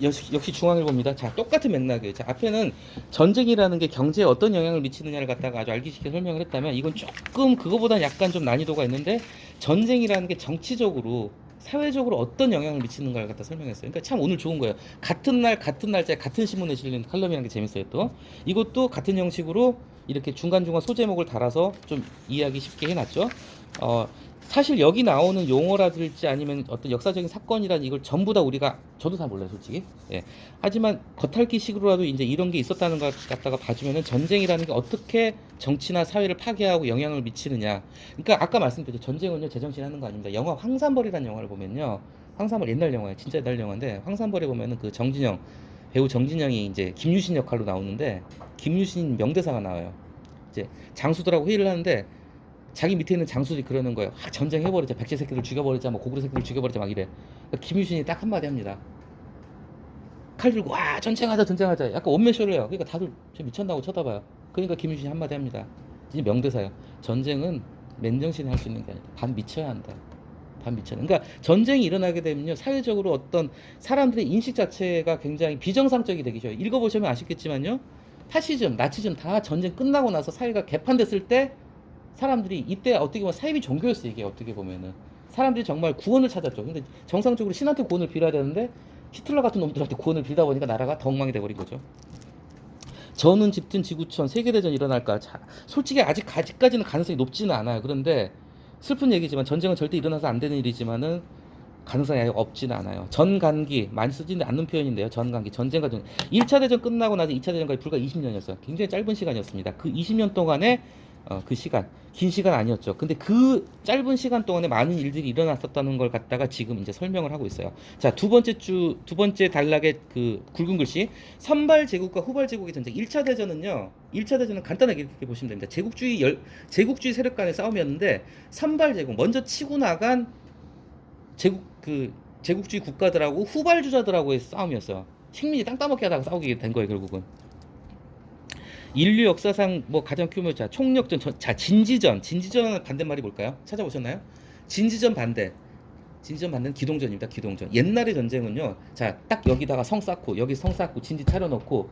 역시 중앙일보입니다. 자, 똑같은 맥락이에요. 자, 앞에는 전쟁이라는 게 경제에 어떤 영향을 미치느냐를 갖다가 아주 알기 쉽게 설명을 했다면, 이건 조금 그거보다 약간 좀 난이도가 있는데, 전쟁이라는 게 정치적으로 사회적으로 어떤 영향을 미치는가를 갖다 설명했어요. 그러니까 참 오늘 좋은 거예요. 같은 날 같은 날짜에 같은 신문에 실린 칼럼이라는 게 재밌어요. 또 이것도 같은 형식으로 이렇게 중간중간 소제목을 달아서 좀 이해하기 쉽게 해놨죠. 사실 여기 나오는 용어라든지 아니면 어떤 역사적인 사건이란 이걸 전부 다 우리가, 저도 다 몰라요 솔직히. 예. 하지만 겉핥기식으로라도 이제 이런 게 있었다는 것 갖다가 봐주면은, 전쟁이라는 게 어떻게 정치나 사회를 파괴하고 영향을 미치느냐. 그러니까 아까 말씀드렸죠, 전쟁은요 제정신하는 거 아닙니다. 영화 황산벌이라는 영화를 보면요, 황산벌 옛날 영화예요, 진짜 옛날 영화인데, 황산벌에 보면은 그 정진영, 배우 정진영이 이제 김유신 역할로 나오는데, 김유신 명대사가 나와요. 이제 장수들하고 회의를 하는데 자기 밑에 있는 장수들이 그러는 거예요. 전쟁 해버리자, 백제 새끼들 죽여버리자, 뭐 고구려 새끼들 죽여버리자, 막 이래. 그러니까 김유신이 딱 한마디 합니다. 칼 들고 와 전쟁하자 전쟁하자. 약간 원맨쇼를 해요. 그러니까 다들 저 미쳤나고 쳐다봐요. 그러니까 김유신이 한마디 합니다. 이제 명대사예요. 전쟁은 맨정신에 할 수 있는 게 아니다. 반 미쳐야 한다. 반 미쳐야. 그러니까 전쟁이 일어나게 되면요, 사회적으로 어떤 사람들의 인식 자체가 굉장히 비정상적이 되기 쉬워요. 읽어보시면 아시겠지만요, 파시즘, 나치즘 다 전쟁 끝나고 나서 사회가 개판됐을 때, 사람들이 이때 어떻게 보면 사이비 종교였어요. 이게 어떻게 보면은 사람들이 정말 구원을 찾았죠. 근데 정상적으로 신한테 구원을 빌어야 되는데, 히틀러 같은 놈들한테 구원을 빌다 보니까 나라가 더 엉망이 돼버린 거죠. 전운 집든 지구촌 세계대전 일어날까? 자, 솔직히 아직까지는 가능성이 높지는 않아요. 그런데 슬픈 얘기지만, 전쟁은 절대 일어나서 안 되는 일이지만은 가능성이 아예 없지는 않아요. 전간기 많이 쓰지는 않는 표현인데요. 전간기, 전쟁과 전 1차 대전 끝나고 나서 2차 대전까지 불과 20년이었어요. 굉장히 짧은 시간이었습니다. 그 20년 동안에 그 시간, 긴 시간 아니었죠. 근데 그 짧은 시간 동안에 많은 일들이 일어났었다는 걸 갖다가 지금 이제 설명을 하고 있어요. 자, 두 번째 단락의 그 굵은 글씨, 선발 제국과 후발 제국의 전쟁. 1차 대전은요, 1차 대전은 간단하게 이렇게 보시면 됩니다. 제국주의 세력 간의 싸움이었는데, 선발 제국, 먼저 치고 나간 제국주의 국가들하고 후발주자들하고의 싸움이었어요. 식민지 땅 따먹게 하다가 싸우게 된 거예요, 결국은. 인류 역사상 뭐 가장 규모자 총력전, 자, 진지전의 반대말이 뭘까요? 찾아보셨나요? 진지전 반대. 진지전 반대는 기동전입니다. 기동전. 옛날의 전쟁은요, 자, 딱 여기다가 성 쌓고, 여기 성 쌓고, 진지 차려놓고,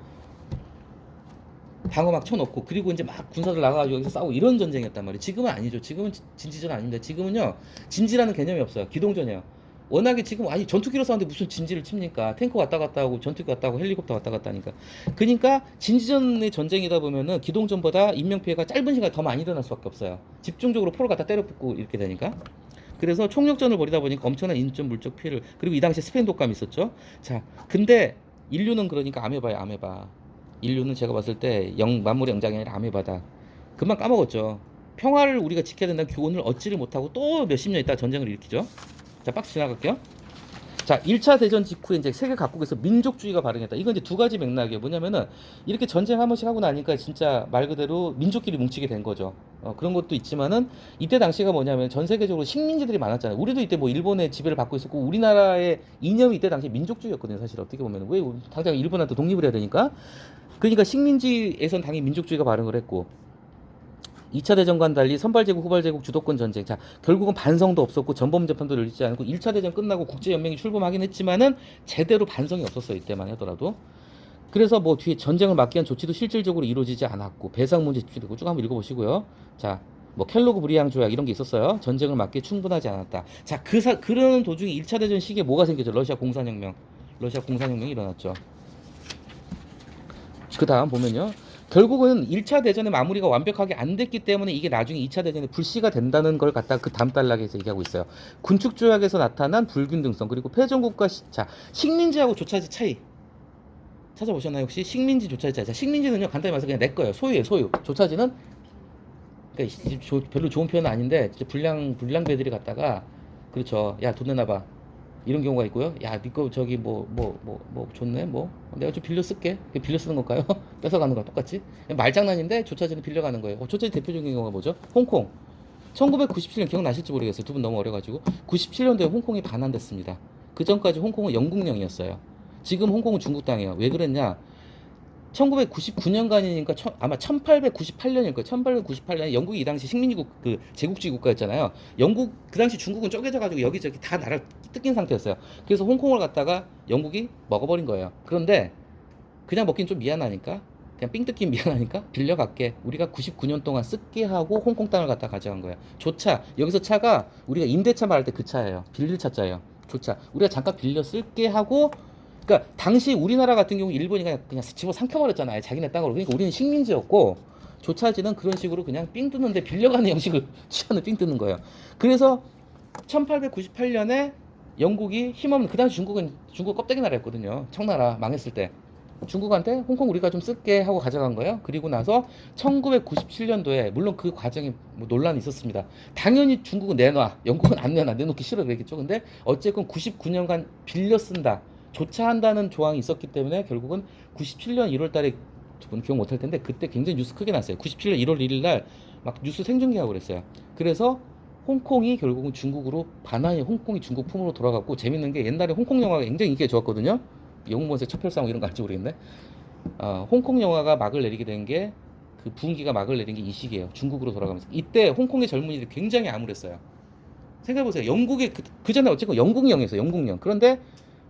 방어막 쳐놓고, 그리고 이제 막 군사들 나가가지고 여기서 싸우고, 이런 전쟁이었단 말이에요. 지금은 아니죠. 지금은 진지전 아닙니다. 지금은요, 진지라는 개념이 없어요. 기동전이에요. 워낙에 지금, 아니 전투기로 싸우는데 무슨 진지를 칩니까? 탱크 왔다 갔다 하고, 전투기 왔다 하고, 헬리콥터 왔다 갔다 하니까. 그러니까 진지전의 전쟁이다 보면은 기동전보다 인명피해가 짧은 시간에 더 많이 일어날 수밖에 없어요. 집중적으로 포를 갖다 때려 붓고 이렇게 되니까. 그래서 총력전을 벌이다 보니까 엄청난 인적 물적 피해를, 그리고 이 당시에 스페인 독감이 있었죠. 자, 근데 인류는, 그러니까 아메바예요. 아메바. 인류는 제가 봤을 때 만물의 영장이 아니라 아메바다. 금방 까먹었죠. 평화를 우리가 지켜야 된다는 교훈을 얻지를 못하고 또 몇십 년 있다가 전쟁을 일으키죠. 자, 박스 지나갈게요. 자, 1차 대전 직후에 이제 세계 각국에서 민족주의가 발흥했다. 이건 이제 두 가지 맥락이에요. 뭐냐면은, 이렇게 전쟁 한 번씩 하고 나니까 진짜 말 그대로 민족끼리 뭉치게 된 거죠. 그런 것도 있지만은, 이때 당시가 뭐냐면 전 세계적으로 식민지들이 많았잖아요. 우리도 이때 뭐 일본의 지배를 받고 있었고, 우리나라의 이념이 이때 당시 민족주의였거든요. 사실 어떻게 보면, 왜 당장 일본한테 독립을 해야 되니까. 그러니까 식민지에선 당연히 민족주의가 발흥을 했고, 2차 대전과는 달리 선발제국, 후발제국, 주도권 전쟁. 자, 결국은 반성도 없었고 전범 재판도 열리지 않고, 1차 대전 끝나고 국제연맹이 출범하긴 했지만은 제대로 반성이 없었어요. 이때만 하더라도. 그래서 뭐 뒤에 전쟁을 막기 위한 조치도 실질적으로 이루어지지 않았고, 배상 문제 집중되고, 쭉 한번 읽어보시고요. 자, 뭐 켈로그 브리앙 조약 이런 게 있었어요. 전쟁을 막기에 충분하지 않았다. 자, 그러는 도중에 1차 대전 시기에 뭐가 생겼죠? 러시아 공산혁명. 러시아 공산혁명이 일어났죠. 그 다음 보면요, 결국은 1차 대전의 마무리가 완벽하게 안 됐기 때문에 이게 나중에 2차 대전에 불씨가 된다는 걸 갖다 그 다음 단락에서 얘기하고 있어요. 군축조약에서 나타난 불균등성, 그리고 패전국가 자, 식민지하고 조차지 차이 찾아보셨나요? 혹시 식민지 조차지 차이. 자, 식민지는요, 간단히 말해서 그냥 내 거예요. 소유예요, 소유. 조차지는, 그러니까 별로 좋은 표현은 아닌데, 불량배들이 갖다가, 그렇죠, 야 돈 내놔봐, 이런 경우가 있고요. 야, 니거 저기 뭐 좋네, 뭐 내가 좀 빌려 쓸게. 빌려 쓰는 걸까요? 뺏어가는 거랑 똑같지? 말장난인데 조차지는 빌려가는 거예요. 조차지 대표적인 경우가 뭐죠? 홍콩. 1997년 기억나실지 모르겠어요. 두 분 너무 어려가지고. 97년도에 홍콩이 반환됐습니다. 그 전까지 홍콩은 영국령이었어요. 지금 홍콩은 중국 땅이에요. 왜 그랬냐? 1999년간이니까 아마 1898년일 거예요. 1898년에 영국이 이 당시 식민지국 그 제국주의 국가였잖아요. 영국 그 당시 중국은 쪼개져 가지고 여기저기 다 나라를 뜯긴 상태였어요. 그래서 홍콩을 갖다가 영국이 먹어버린 거예요. 그런데 그냥 먹긴 좀 미안하니까 그냥 삥 뜯긴 미안하니까 빌려갈게. 우리가 99년 동안 쓸게 하고 홍콩 땅을 갖다 가져간 거예요. 조차 여기서 차가 우리가 임대차 말할 때 그 차예요. 빌릴 차자예요. 조차 우리가 잠깐 빌려 쓸게 하고 그러니까 당시 우리나라 같은 경우 일본이 그냥 집어 삼켜버렸잖아요. 자기네 땅으로. 그러니까 우리는 식민지였고 조차지는 그런 식으로 그냥 삥 뜯는데 빌려가는 형식을 취하는 삥 뜯는 거예요. 그래서 1898년에 영국이 힘없는 그 당시 중국 껍데기 나라였거든요. 청나라 망했을 때 중국한테 홍콩 우리가 좀 쓸게 하고 가져간 거예요. 그리고 나서 1997년도에 물론 그 과정에 뭐 논란이 있었습니다. 당연히 중국은 내놔, 영국은 안 내놔, 내놓기 싫어 그랬겠죠. 근데 어쨌건 99년간 빌려 쓴다, 조차한다는 조항이 있었기 때문에 결국은 97년 1월달에 두 분 기억 못할 텐데 그때 굉장히 뉴스 크게 났어요. 97년 1월 1일 날 막 뉴스 생중계하고 그랬어요. 그래서 홍콩이 결국은 중국으로 반환이 홍콩이 중국 품으로 돌아갔고 재밌는 게 옛날에 홍콩 영화가 굉장히 인기가 좋았거든요. 영웅본색 첩혈상 이런 거 알지 모르겠네. 홍콩 영화가 막을 내리게 된 게 그 부흥기가 막을 내린 게 이 시기예요. 중국으로 돌아가면서 이때 홍콩의 젊은이들이 굉장히 암울했어요. 생각해보세요. 영국의 그 전에 어쨌건 영국령이었어요. 영국령. 그런데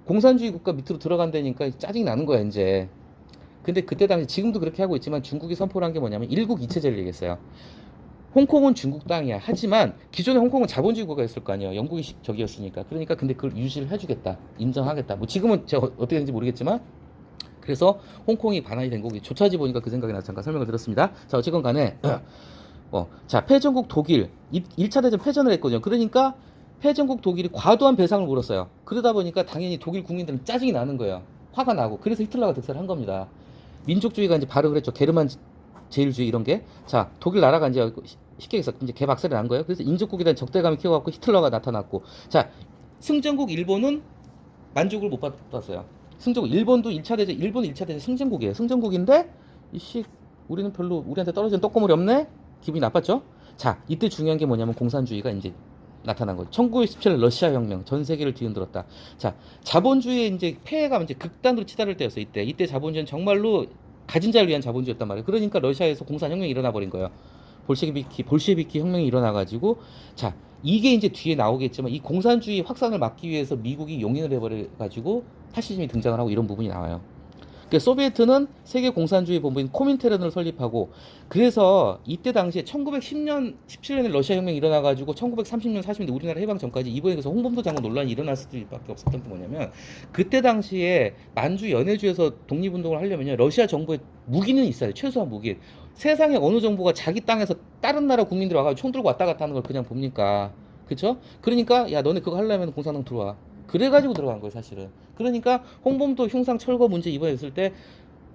공산주의 국가 밑으로 들어간다니까 짜증이 나는 거야 이제. 근데 그때 당시 지금도 그렇게 하고 있지만 중국이 선포를 한 게 뭐냐면 일국 이체제를 얘기했어요. 홍콩은 중국 땅이야. 하지만 기존에 홍콩은 자본주의 국가였을 거 아니에요. 영국이 저기였으니까. 그러니까 근데 그걸 유지를 해주겠다. 인정하겠다. 뭐 지금은 제가 어떻게 되는지 모르겠지만 그래서 홍콩이 반환이 된 거기 조차지 보니까 그 생각이 나서 잠깐 설명을 드렸습니다. 자 어쨌건 간에 자 패전국 독일 1차 대전 패전을 했거든요. 그러니까 패전국 독일이 과도한 배상을 물었어요. 그러다 보니까 당연히 독일 국민들은 짜증이 나는 거예요. 화가 나고 그래서 히틀러가 득세를 한 겁니다. 민족주의가 이제 발흥을 했죠. 게르만 제일주의 이런 게. 자 독일 나라가 이제 쉽게 해서 이제 개박살이 난 거예요. 그래서 인접국에 대한 적대감이 키워갖고 히틀러가 나타났고 자 승전국 일본은 만족을 못 받았어요. 승전국 일본도 1차 대전 일본은 1차 대전 승전국이에요. 승전국인데 이씨 우리는 별로 우리한테 떨어지는 떡고물이 없네. 기분이 나빴죠. 자 이때 중요한 게 뭐냐면 공산주의가 이제 나타난 거죠. 1917년 러시아 혁명 전 세계를 뒤흔들었다. 자 자본주의의 이제 폐해가 이제 극단으로 치달을 때였어요. 이때 자본주의는 정말로 가진 자를 위한 자본주의였단 말이에요. 그러니까 러시아에서 공산혁명이 일어나 버린 거예요. 볼셰비키 혁명이 일어나가지고 자 이게 이제 뒤에 나오겠지만 이 공산주의 확산을 막기 위해서 미국이 용인을 해버려가지고 파시즘이 등장을 하고 이런 부분이 나와요. 그러니까 소비에트는 세계 공산주의 본부인 코민테른을 설립하고 그래서 이때 당시에 1910년 17년에 러시아 혁명이 일어나가지고 1930년 40년대 우리나라 해방 전까지 이번에 그래서 홍범도 장군 논란이 일어날 수밖에 없었던 게 뭐냐면 그때 당시에 만주 연해주에서 독립운동을 하려면요 러시아 정부에 무기는 있어요. 최소한 무기. 세상에 어느 정부가 자기 땅에서 다른 나라 국민들이 와가지고 총 들고 왔다 갔다 하는 걸 그냥 봅니까? 그쵸? 그러니까 야 너네 그거 하려면 공산당 들어와. 그래가지고 들어간 거예요 사실은. 그러니까 홍범도 흉상 철거 문제 이번에 있을 때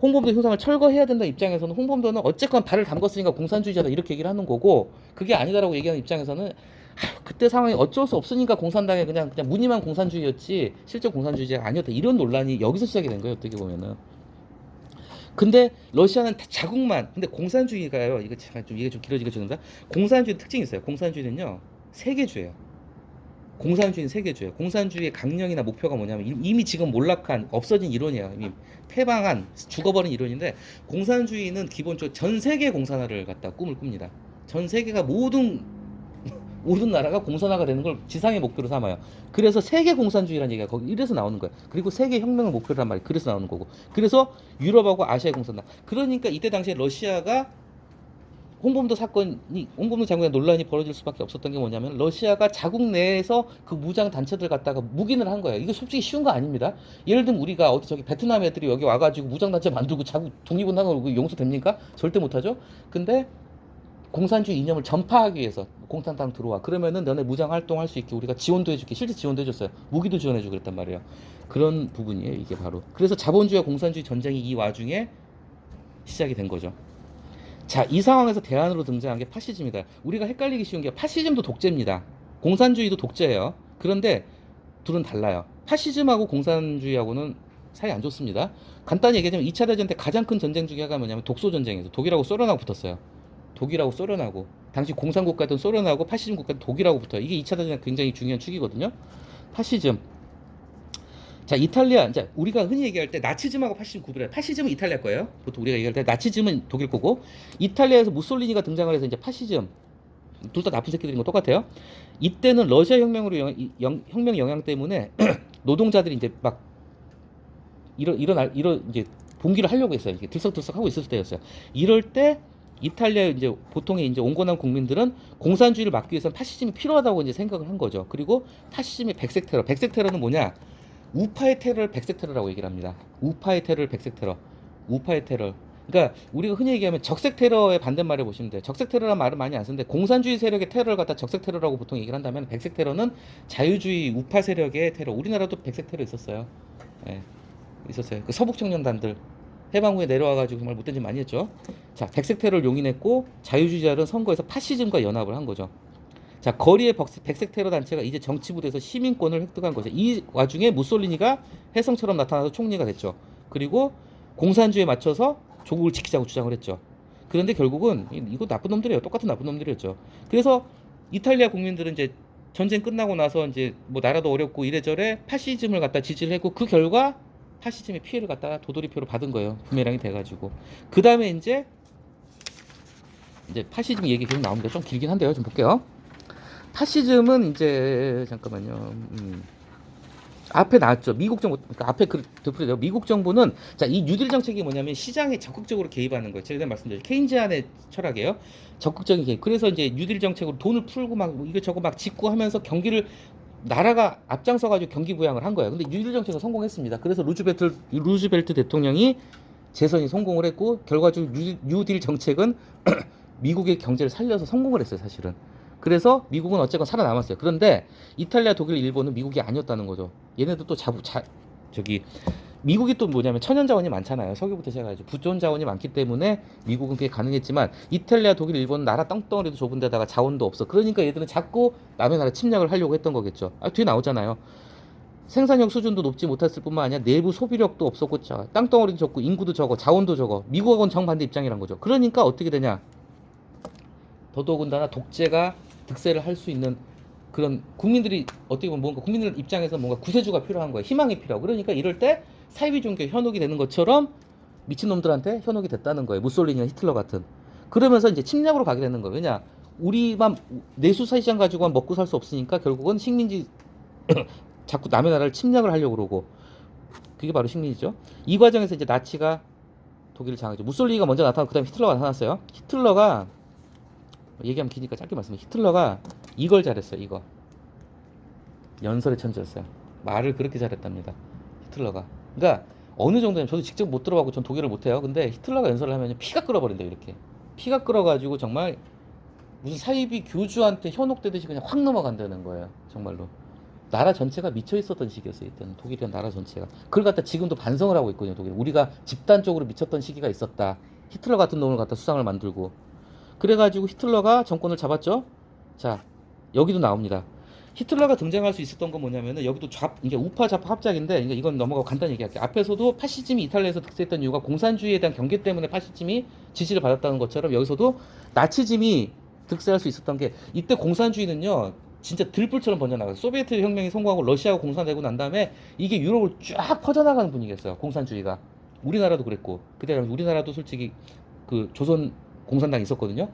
홍범도 흉상을 철거해야 된다 입장에서는 홍범도는 어쨌건 발을 담궜으니까 공산주의자다 이렇게 얘기를 하는 거고 그게 아니다라고 얘기하는 입장에서는 그때 상황이 어쩔 수 없으니까 공산당에 그냥 무늬만 공산주의였지 실제 공산주의자가 아니었다 이런 논란이 여기서 시작이 된 거예요 어떻게 보면은. 근데 러시아는 자국만 근데 공산주의가요 이거 좀 길어지게 죄송합니다. 공산주의 특징이 있어요. 공산주의는요 세계주예요. 공산주의는 세계주예요. 공산주의의 강령이나 목표가 뭐냐면 이미 지금 몰락한 없어진 이론이에요. 이미 패방한 죽어버린 이론인데 공산주의는 기본적으로 전 세계 공산화를 갖다 꿈을 꿉니다. 전 세계가 모든 나라가 공산화가 되는 걸 지상의 목표로 삼아요. 그래서 세계 공산주의라는 얘기가 거기 이래서 나오는 거예요. 그리고 세계 혁명을 목표로 한 말이 그래서 나오는 거고. 그래서 유럽하고 아시아의 공산화. 그러니까 이때 당시에 러시아가 홍범도 장군의 논란이 벌어질 수밖에 없었던 게 뭐냐면 러시아가 자국 내에서 그 무장 단체들 갖다가 묵인을 한 거예요. 이거 솔직히 쉬운 거 아닙니다. 예를 들면 우리가 어디 저기 베트남 애들이 여기 와가지고 무장 단체 만들고 자국 독립운동을 하고 용서됩니까? 절대 못하죠. 근데 공산주의 이념을 전파하기 위해서 공산당 들어와. 그러면은 너네 무장 활동할 수 있게 우리가 지원도 해줄게. 실제 지원도 해줬어요. 무기도 지원해주고 그랬단 말이에요. 그런 부분이에요. 이게 바로. 그래서 자본주의와 공산주의 전쟁이 이 와중에 시작이 된 거죠. 자, 이 상황에서 대안으로 등장한 게 파시즘이다. 우리가 헷갈리기 쉬운 게 파시즘도 독재입니다. 공산주의도 독재예요. 그런데 둘은 달라요. 파시즘하고 공산주의하고는 사이 안 좋습니다. 간단히 얘기하자면 2차 대전 때 가장 큰 전쟁 중에 하나가 뭐냐면 독소 전쟁에서 독일하고 소련하고 붙었어요. 독일하고 소련하고 당시 공산국가였던 소련하고 파시즘 국가였던 독일하고 붙어요. 이게 2차 대전에 굉장히 중요한 축이거든요. 파시즘. 자, 이탈리아, 이제 우리가 흔히 얘기할 때 나치즘하고 파시즘 구분해. 파시즘은 이탈리아 거예요. 보통 우리가 얘기할 때 나치즘은 독일 거고, 이탈리아에서 무솔리니가 등장을 해서 이제 파시즘, 둘 다 나쁜 새끼들인 거 똑같아요. 이때는 러시아 혁명으로 혁명 영향 때문에 노동자들이 이제 막 이런 이제 봉기를 하려고 했어요. 이렇게 들썩들썩 하고 있을 때였어요. 이럴 때 이탈리아 이제 보통의 이제 온건한 국민들은 공산주의를 막기 위해서는 파시즘이 필요하다고 이제 생각을 한 거죠. 그리고 파시즘의 백색 테러. 백색 테러는 뭐냐? 우파의 테러를 백색 테러라고 얘기를 합니다. 우파의 테러를 백색 테러. 우파의 테러. 그러니까 우리가 흔히 얘기하면 적색 테러의 반대말을 보시면 돼요. 적색 테러라는 말을 많이 안 쓰는데 공산주의 세력의 테러를 갖다 적색 테러라고 보통 얘기를 한다면 백색 테러는 자유주의 우파 세력의 테러. 우리나라도 백색 테러 있었어요. 예, 있었어요. 그 서북 청년단들 해방 후에 내려와가지고 정말 못된 짓 많이 했죠. 자, 백색 테러를 용인했고 자유주의자들은 선거에서 파시즘과 연합을 한 거죠. 자, 거리의 백색 테러 단체가 이제 정치부대에서 시민권을 획득한 거죠. 이 와중에 무솔리니가 혜성처럼 나타나서 총리가 됐죠. 그리고 공산주의에 맞춰서 조국을 지키자고 주장을 했죠. 그런데 결국은 이거 나쁜 놈들이에요. 똑같은 나쁜 놈들이었죠. 그래서 이탈리아 국민들은 이제 전쟁 끝나고 나서 이제 뭐 나라도 어렵고 이래저래 파시즘을 갖다 지지를 했고 그 결과 파시즘의 피해를 갖다가 도돌이표로 받은 거예요. 부메랑이 돼가지고. 그 다음에 이제 파시즘 얘기 계속 나옵니다. 좀 길긴 한데요. 좀 볼게요. 파시즘은 이제 잠깐만요. 앞에 나왔죠. 미국 정부, 그러니까 앞에 그 미국 정부는 자, 이 뉴딜 정책이 뭐냐면 시장에 적극적으로 개입하는 거예요. 제가 말씀드렸죠. 케인즈안의 철학이에요. 적극적인 개입. 그래서 이제 뉴딜 정책으로 돈을 풀고 막 이것저것 막 짓고 하면서 경기를 나라가 앞장서 가지고 경기 부양을 한 거예요. 근데 뉴딜 정책은 성공했습니다. 그래서 루즈벨트 대통령이 재선이 성공을 했고 결과적으로 뉴딜 정책은 미국의 경제를 살려서 성공을 했어요, 사실은. 그래서 미국은 어쨌건 살아남았어요. 그런데 이탈리아, 독일, 일본은 미국이 아니었다는 거죠. 얘네도 또 저기 미국이 또 뭐냐면 천연 자원이 많잖아요. 석유부터 시작해가지고 부존 자원이 많기 때문에 미국은 그게 가능했지만 이탈리아, 독일, 일본은 나라 떵덩어리도 좁은 데다가 자원도 없어. 그러니까 얘들은 자꾸 남의 나라 침략을 하려고 했던 거겠죠. 아, 뒤에 나오잖아요. 생산력 수준도 높지 못했을 뿐만 아니라 내부 소비력도 없었고 땅덩어리도 적고 인구도 적어 자원도 적어. 미국하고는 정반대 입장이란 거죠. 그러니까 어떻게 되냐? 더더군다나 독재가 득세를 할 수 있는 그런 국민들이 어떻게 보면 뭔가 국민들 입장에서 뭔가 구세주가 필요한 거예요. 희망이 필요하고. 그러니까 이럴 때 사이비 종교 현혹이 되는 것처럼 미친놈들한테 현혹이 됐다는 거예요. 무솔리니나 히틀러 같은. 그러면서 이제 침략으로 가게 되는 거예요. 왜냐? 우리만 내수사시장 가지고만 먹고 살 수 없으니까 결국은 식민지 자꾸 남의 나라를 침략을 하려고 그러고 그게 바로 식민지죠. 이 과정에서 이제 나치가 독일을 장악했죠. 무솔리니가 먼저 나타나고 그다음에 히틀러가 나타났어요. 히틀러가 얘기하면 기니까 짧게 말씀해. 히틀러가 이걸 잘했어요. 이거 연설의 천재였어요. 말을 그렇게 잘했답니다. 히틀러가. 그러니까 어느 정도냐면 저도 직접 못 들어가고 전 독일을 못해요. 근데 히틀러가 연설을 하면 피가 끓어버린대요. 이렇게 피가 끓어가지고 정말 무슨 사이비 교주한테 현혹되듯이 그냥 확 넘어간다는 거예요. 정말로 나라 전체가 미쳐 있었던 시기였어요. 이때는 독일이란 나라 전체가. 그걸 갖다 지금도 반성을 하고 있거든요. 독일. 우리가 집단적으로 미쳤던 시기가 있었다. 히틀러 같은 놈을 갖다 수상을 만들고. 그래가지고 히틀러가 정권을 잡았죠. 자, 여기도 나옵니다. 히틀러가 등장할 수 있었던 건 뭐냐면은 여기도 이게 우파 좌파 합작인데 이건 넘어가고 간단히 얘기할게요. 앞에서도 파시즘이 이탈리아에서 득세했던 이유가 공산주의에 대한 경계 때문에 파시즘이 지지를 받았다는 것처럼 여기서도 나치즘이 득세할 수 있었던 게 이때 공산주의는요 진짜 들불처럼 번져나가요. 소비에트 혁명이 성공하고 러시아가 공산되고 난 다음에 이게 유럽을 쫙 퍼져나가는 분위기였어요. 공산주의가. 우리나라도 그랬고 그때 우리나라도 솔직히 그 조선 공산당이 있었거든요.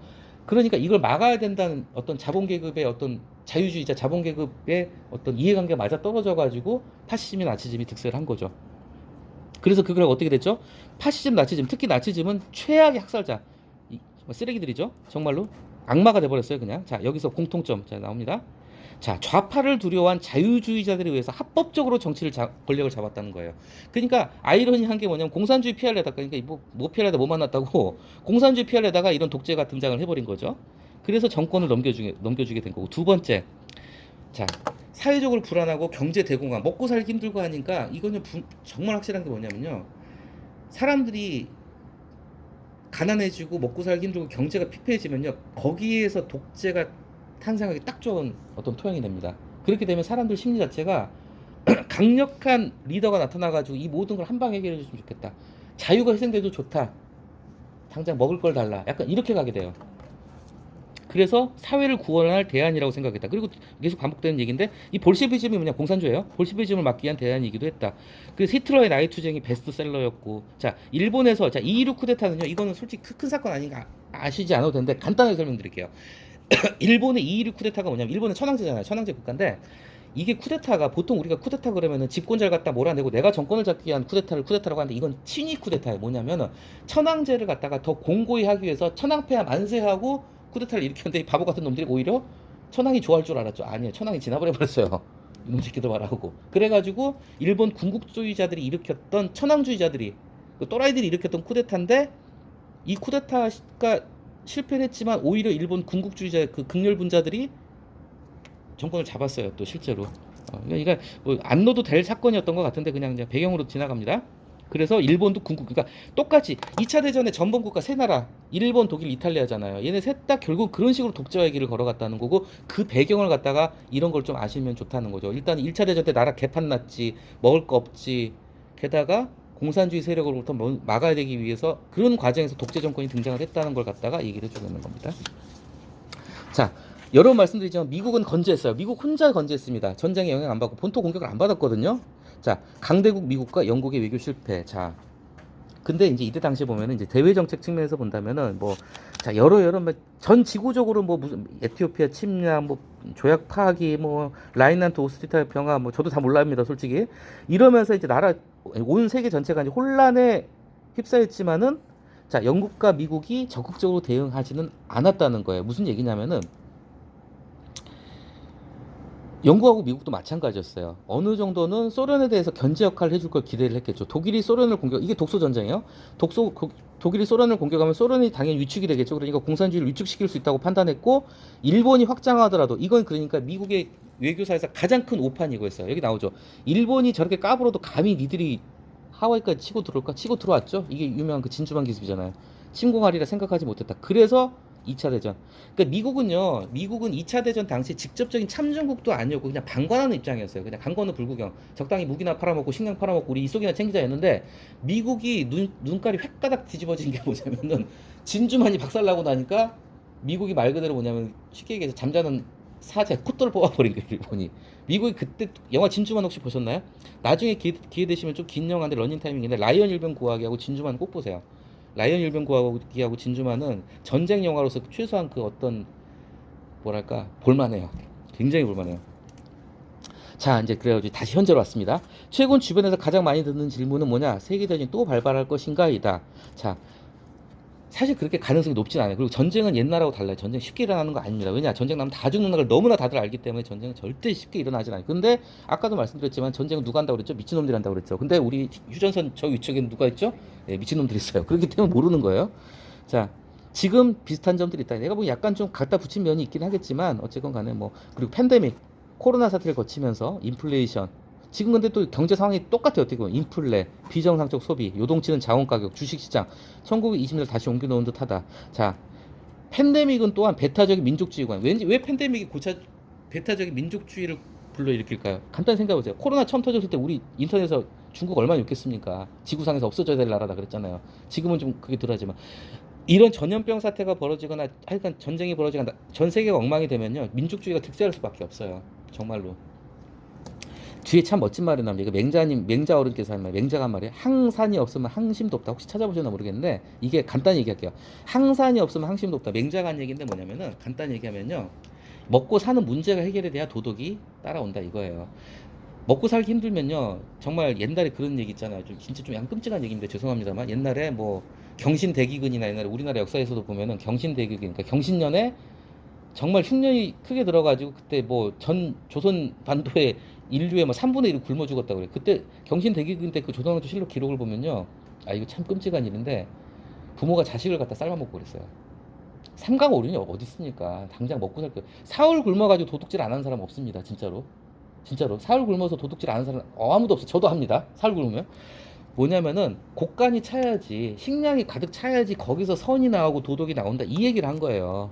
그러니까 이걸 막아야 된다는 어떤 자본계급의 어떤 자유주의자 자본계급의 어떤 이해관계가 맞아 떨어져 가지고 파시즘이 나치즘이 득세를 한 거죠. 그래서 그걸 어떻게 됐죠? 파시즘 나치즘 특히 나치즘은 최악의 학살자 쓰레기들이죠. 정말로 악마가 돼버렸어요 그냥. 자 여기서 공통점 자 나옵니다. 자, 좌파를 두려워한 자유주의자들에 의해서 합법적으로 권력을 잡았다는 거예요. 그러니까 아이러니한 게 뭐냐면 공산주의 피하려다가 그러니까 뭐 피하려다 뭐 만났다고 공산주의 피하려다가 이런 독재가 등장을 해버린 거죠. 그래서 정권을 넘겨주게 된 거고 두 번째, 자 사회적으로 불안하고 경제 대공황 먹고 살기 힘들고 하니까 이거는 정말 확실한 게 뭐냐면요. 사람들이 가난해지고 먹고 살기 힘들고 경제가 피폐해지면요 거기에서 독재가 탄생하기 딱 좋은 어떤 토양이 됩니다. 그렇게 되면 사람들 심리 자체가 강력한 리더가 나타나가지고 이 모든 걸 한 방에 해결해 줬으면 좋겠다. 자유가 희생돼도 좋다. 당장 먹을 걸 달라. 약간 이렇게 가게 돼요. 그래서 사회를 구원할 대안이라고 생각했다. 그리고 계속 반복되는 얘기인데 이 볼셰비즘이 뭐냐 공산주의예요. 볼셰비즘을 막기 위한 대안이기도 했다. 그래서 히틀러의 나이투쟁이 베스트셀러였고 자 일본에서 자 이이루 쿠데타는요 이거는 솔직히 큰 사건 아닌가 아시지 않아도 되는데 간단하게 설명드릴게요. 일본의 이이류 쿠데타가 뭐냐면 일본은 천황제잖아요. 천황제 국가인데 이게 쿠데타가 보통 우리가 쿠데타 그러면은 집권자를 갖다 몰아내고 내가 정권을 잡기 위한 쿠데타를 쿠데타라고 하는데 이건 친위 쿠데타예요. 뭐냐면은 천황제를 갖다가 더 공고히 하기 위해서 천황폐하 만세하고 쿠데타를 일으켰는데 이 바보 같은 놈들이 오히려 천황이 좋아할 줄 알았죠. 아니에요. 천황이 지나버려 버렸어요. 이놈 새끼들 말하고. 그래가지고 일본 군국주의자들이 일으켰던 천황주의자들이 그 또라이들이 일으켰던 쿠데타인데 이 쿠데타가 실패를 했지만 오히려 일본 군국주의자 그 극렬분자들이 정권을 잡았어요. 또 실제로. 그러니까 뭐안 넣어도 될 사건이었던 것 같은데 그냥 배경으로 지나갑니다. 그래서 일본도 군국 그러니까 똑같이 2차 대전의 전범 국가 세 나라 일본, 독일, 이탈리아잖아요. 얘네 셋 다 결국 그런 식으로 독재화의 길을 걸어갔다는 거고 그 배경을 갖다가 이런 걸 좀 아시면 좋다는 거죠. 일단 1차 대전 때 나라 개판 났지 먹을 거 없지 게다가 공산주의 세력으로부터 막아야 되기 위해서 그런 과정에서 독재 정권이 등장을 했다는 걸 갖다가 얘기를 해주고 있는 겁니다. 자, 여러 번 말씀드리지만 미국은 건재했어요. 미국 혼자 건재했습니다. 전쟁에 영향 안 받고 본토 공격을 안 받았거든요. 자, 강대국 미국과 영국의 외교 실패. 자, 근데 이제 이때 당시에 보면은 이제 대외 정책 측면에서 본다면은 뭐 자 여러 전 지구적으로 뭐 무슨 에티오피아 침략 뭐 조약 파기 뭐 라인란트 오스트리타 평화 뭐 저도 다 몰랍니다 솔직히 이러면서 이제 나라 온 세계 전체가 이제 혼란에 휩싸였지만은 자 영국과 미국이 적극적으로 대응하지는 않았다는 거예요. 무슨 얘기냐면은 영국하고 미국도 마찬가지였어요. 어느 정도는 소련에 대해서 견제 역할을 해줄 걸 기대를 했겠죠. 독일이 소련을 공격, 이게 독소 전쟁이에요. 독일이 소련을 공격하면 소련이 당연히 위축이 되겠죠. 그러니까 공산주의를 위축시킬 수 있다고 판단했고, 일본이 확장하더라도 이건 그러니까 미국의 외교사에서 가장 큰 오판이 이거였어요. 여기 나오죠. 일본이 저렇게 까불어도 감히 니들이 하와이까지 치고 들어올까? 치고 들어왔죠. 이게 유명한 그 진주만 기습이잖아요. 침공하리라 생각하지 못했다. 그래서 2차 대전. 그러니까 미국은 2차 대전 당시 직접적인 참전국도 아니었고 그냥 방관하는 입장이었어요. 그냥 강건우 불구경. 적당히 무기나 팔아먹고 식량 팔아먹고 우리 이속이나 챙기자였는데 미국이 눈깔이 획가닥 뒤집어진 게 뭐냐면은 진주만이 박살나고 나니까 미국이 말 그대로 뭐냐면 쉽게 얘기해서 잠자는 사제 콧돌 뽑아버린 거예요. 일본이. 미국이 그때 영화 진주만 혹시 보셨나요? 나중에 기회 되시면 좀 긴 영화인데 러닝타이밍인데 라이언 일병 구하기하고 진주만 꼭 보세요. 라이언 일병 구하기하고 진주만은 전쟁 영화로서 최소한 그 어떤 뭐랄까 볼만해요. 굉장히 볼만해요. 자 이제 그래가지고 다시 현재로 왔습니다. 최근 주변에서 가장 많이 듣는 질문은 뭐냐? 세계대전이 또 발발할 것인가이다. 자 사실 그렇게 가능성이 높진 않아요. 그리고 전쟁은 옛날하고 달라요. 전쟁 쉽게 일어나는 거 아닙니다. 왜냐? 전쟁 나면 다 죽는 걸 너무나 다들 알기 때문에 전쟁은 절대 쉽게 일어나진 않아요. 근데 아까도 말씀드렸지만 전쟁은 누가 한다고 그랬죠? 미친놈들이 한다고 그랬죠. 근데 우리 휴전선 저 위쪽에는 누가 있죠? 네, 미친놈들이 있어요. 그렇기 때문에 모르는 거예요. 자, 지금 비슷한 점들이 있다. 내가 보기 약간 좀 갖다 붙인 면이 있긴 하겠지만 어쨌건 간에 뭐 그리고 팬데믹, 코로나 사태를 거치면서 인플레이션 지금 근데 또 경제 상황이 똑같아요. 어떻게 보면 인플레, 비정상적 소비, 요동치는 자원 가격, 주식시장 1920년을 다시 옮겨놓은 듯하다. 자, 팬데믹은 또한 배타적인 민족주의관. 왜 팬데믹이 배타적인 민족주의를 불러일으킬까요? 간단히 생각해보세요. 코로나 처음 터졌을 때 우리 인터넷에서 중국 얼마나 욕했습니까? 지구상에서 없어져야 될 나라다 그랬잖아요. 지금은 좀 그게 덜하지만 이런 전염병 사태가 벌어지거나 하여간 전쟁이 벌어지거나 전 세계가 엉망이 되면요 민족주의가 득세할 수밖에 없어요. 정말로. 뒤에 참 멋진 말이 나옵니다. 맹자 어른께서 한 말, 맹자가 한 말이에요. 항산이 없으면 항심도 없다. 혹시 찾아보셨나 모르겠는데 이게 간단히 얘기할게요. 항산이 없으면 항심도 없다. 맹자가 한 얘기인데 뭐냐면은 간단히 얘기하면요. 먹고 사는 문제가 해결이 돼야 도덕이 따라온다 이거예요. 먹고 살기 힘들면요. 정말 옛날에 그런 얘기 있잖아요. 좀 진짜 좀 양끔찍한 얘기인데 죄송합니다만 옛날에 뭐 경신대기근이나 옛날에 우리나라 역사에서도 보면은 경신대기근, 그러니까 경신년에 정말 흉년이 크게 들어가지고 그때 뭐 전 조선 반도의 인류의 뭐 3분의 1을 굶어 죽었다고 그래요. 그때 경신대기근 때 그 조선왕조 실록 기록을 보면요. 아 이거 참 끔찍한 일인데 부모가 자식을 갖다 삶아먹고 그랬어요. 삼강 오륜이 어디 있습니까? 당장 먹고 살 거. 사흘 굶어가지고 도둑질 안 하는 사람 없습니다. 진짜로. 진짜로. 사흘 굶어서 도둑질 안 하는 사람 아무도 없어. 저도 합니다. 사흘 굶으면. 뭐냐면은 곡간이 차야지 식량이 가득 차야지 거기서 선이 나오고 도덕이 나온다 이 얘기를 한 거예요.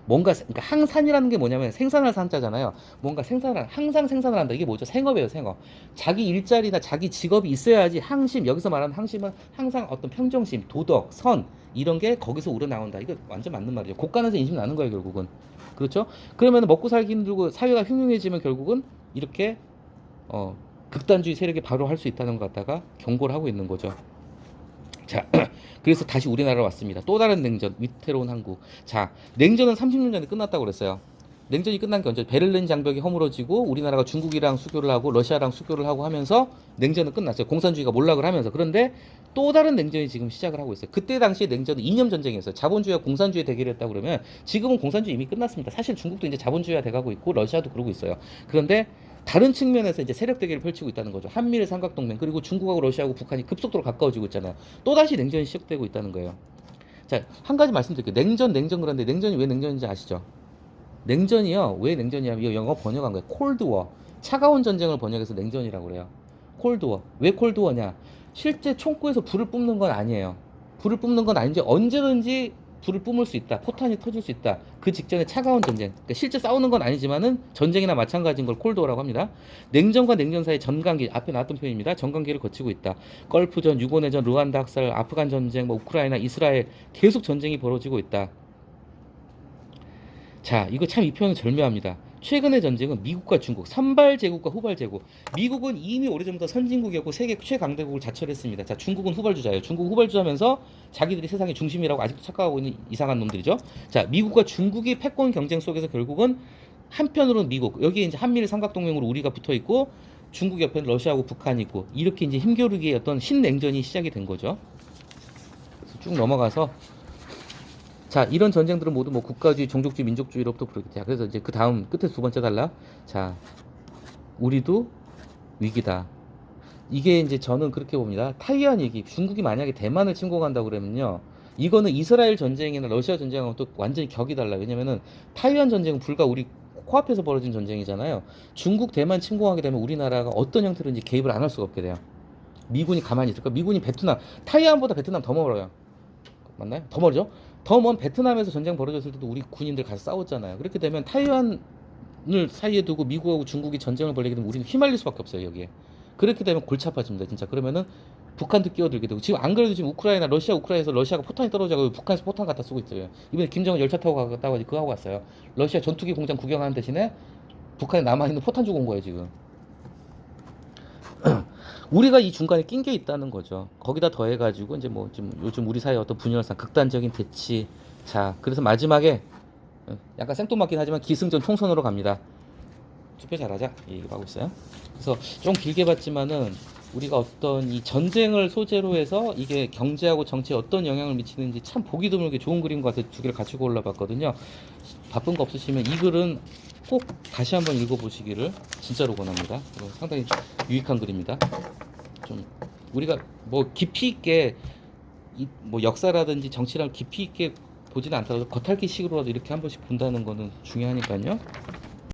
뭔가 그러니까 항산이라는 게 뭐냐면 생산할 산자잖아요. 뭔가 항상 생산을 한다. 이게 뭐죠? 생업이에요, 생업. 자기 일자리나 자기 직업이 있어야지 항심 여기서 말하는 항심은 항상 어떤 평정심, 도덕, 선 이런 게 거기서 우러나온다. 이거 완전 맞는 말이죠. 곳간에서 인심 나는 거예요, 결국은. 그렇죠? 그러면 먹고 살기 힘들고 사회가 흉흉해지면 결국은 이렇게 극단주의 세력이 바로 할 수 있다는 것 갖다가 경고를 하고 있는 거죠. 자, 그래서 다시 우리나라로 왔습니다. 또 다른 냉전, 위태로운 한국. 자, 냉전은 30년 전에 끝났다고 그랬어요. 냉전이 끝난 게 언제? 베를린 장벽이 허물어지고 우리나라가 중국이랑 수교를 하고 러시아랑 수교를 하고 하면서 냉전은 끝났어요. 공산주의가 몰락을 하면서. 그런데 또 다른 냉전이 지금 시작을 하고 있어요. 그때 당시에 냉전은 이념 전쟁이었어요. 자본주의와 공산주의 대결이었다고 그러면 지금은 공산주의 이미 끝났습니다. 사실 중국도 이제 자본주의화 돼가고 있고 러시아도 그러고 있어요. 그런데 다른 측면에서 이제 세력 대결을 펼치고 있다는 거죠. 한미일 삼각동맹 그리고 중국하고 러시아하고 북한이 급속도로 가까워지고 있잖아요. 또 다시 냉전이 시작되고 있다는 거예요. 자, 한 가지 말씀드릴게요. 냉전 그런데 냉전이 왜 냉전인지 아시죠? 냉전이요. 왜 냉전이냐면 이거 영어 번역한 거예요. 콜드워. 차가운 전쟁을 번역해서 냉전이라고 그래요. 콜드워. 왜 콜드워냐? 실제 총구에서 불을 뿜는 건 아니에요. 불을 뿜는 건 아닌지 언제든지 불을 뿜을 수 있다. 포탄이 터질 수 있다. 그 직전에 차가운 전쟁. 그러니까 실제 싸우는 건 아니지만은 전쟁이나 마찬가지인 걸 콜드워라고 합니다. 냉전과 냉전 사이 전간기 앞에 나왔던 표현입니다. 전간기를 거치고 있다. 걸프전, 유고내전, 루안다 학살, 아프간 전쟁, 뭐 우크라이나, 이스라엘 계속 전쟁이 벌어지고 있다. 자, 이거 참 이 표현은 절묘합니다. 최근의 전쟁은 미국과 중국, 선발 제국과 후발 제국. 미국은 이미 오래전부터 선진국이었고 세계 최강대국을 자처했습니다. 자, 중국은 후발주자예요. 중국 후발주자면서 자기들이 세상의 중심이라고 아직도 착각하고 있는 이상한 놈들이죠. 자, 미국과 중국이 패권 경쟁 속에서 결국은 한편으로는 미국, 여기에 이제 한미일 삼각동맹으로 우리가 붙어 있고 중국 옆에는 러시아하고 북한이 있고 이렇게 이제 힘겨루기의 어떤 신냉전이 시작이 된 거죠. 그래서 쭉 넘어가서 자, 이런 전쟁들은 모두 뭐 국가주의, 종족주의, 민족주의로부터 부르겠다. 그래서 이제 그 다음 끝에 두 번째 달라. 자, 우리도 위기다. 이게 이제 저는 그렇게 봅니다. 타이완 얘기, 중국이 만약에 대만을 침공한다고 그러면요. 이거는 이스라엘 전쟁이나 러시아 전쟁하고 또 완전히 격이 달라요. 왜냐면은 타이완 전쟁은 불과 우리 코앞에서 벌어진 전쟁이잖아요. 중국, 대만 침공하게 되면 우리나라가 어떤 형태로든지 개입을 안 할 수가 없게 돼요. 미군이 가만히 있을까? 미군이 베트남, 타이완보다 베트남 더 멀어요. 맞나요? 더 멀죠? 더 먼 베트남에서 전쟁 벌어졌을 때도 우리 군인들 가서 싸웠잖아요. 그렇게 되면 타이완을 사이에 두고 미국하고 중국이 전쟁을 벌이게 되면 우리는 휘말릴 수밖에 없어요, 여기에. 그렇게 되면 골치 아파집니다, 진짜. 그러면은 북한도 끼어들게 되고 지금 안 그래도 지금 우크라이나, 러시아에서 러시아가 포탄이 떨어져가지고 북한에서 포탄 갖다 쓰고 있어요. 이번에 김정은 열차 타고 갔다가 그거 하고 왔어요. 러시아 전투기 공장 구경하는 대신에 북한에 남아있는 포탄 주고 온 거예요, 지금. 우리가 이 중간에 낀 게 있다는 거죠. 거기다 더해가지고 이제 뭐 지금 요즘 우리 사회 어떤 분열상 극단적인 대치. 자, 그래서 마지막에 약간 생뚱맞긴 하지만 기승전 총선으로 갑니다. 투표 잘하자 얘기를 하고 있어요. 그래서 좀 길게 봤지만은 우리가 어떤 이 전쟁을 소재로 해서 이게 경제하고 정치에 어떤 영향을 미치는지 참 보기 드물게 좋은 그림 것 같아서 두 개를 갖추고 올라봤거든요. 바쁜 거 없으시면 이 글은 꼭 다시 한번 읽어보시기를 진짜로 권합니다. 상당히 유익한 글입니다. 좀 우리가 뭐 깊이 있게 뭐 역사라든지 정치랑 깊이 있게 보지는 않더라도 겉핥기식으로라도 이렇게 한 번씩 본다는 거는 중요하니까요.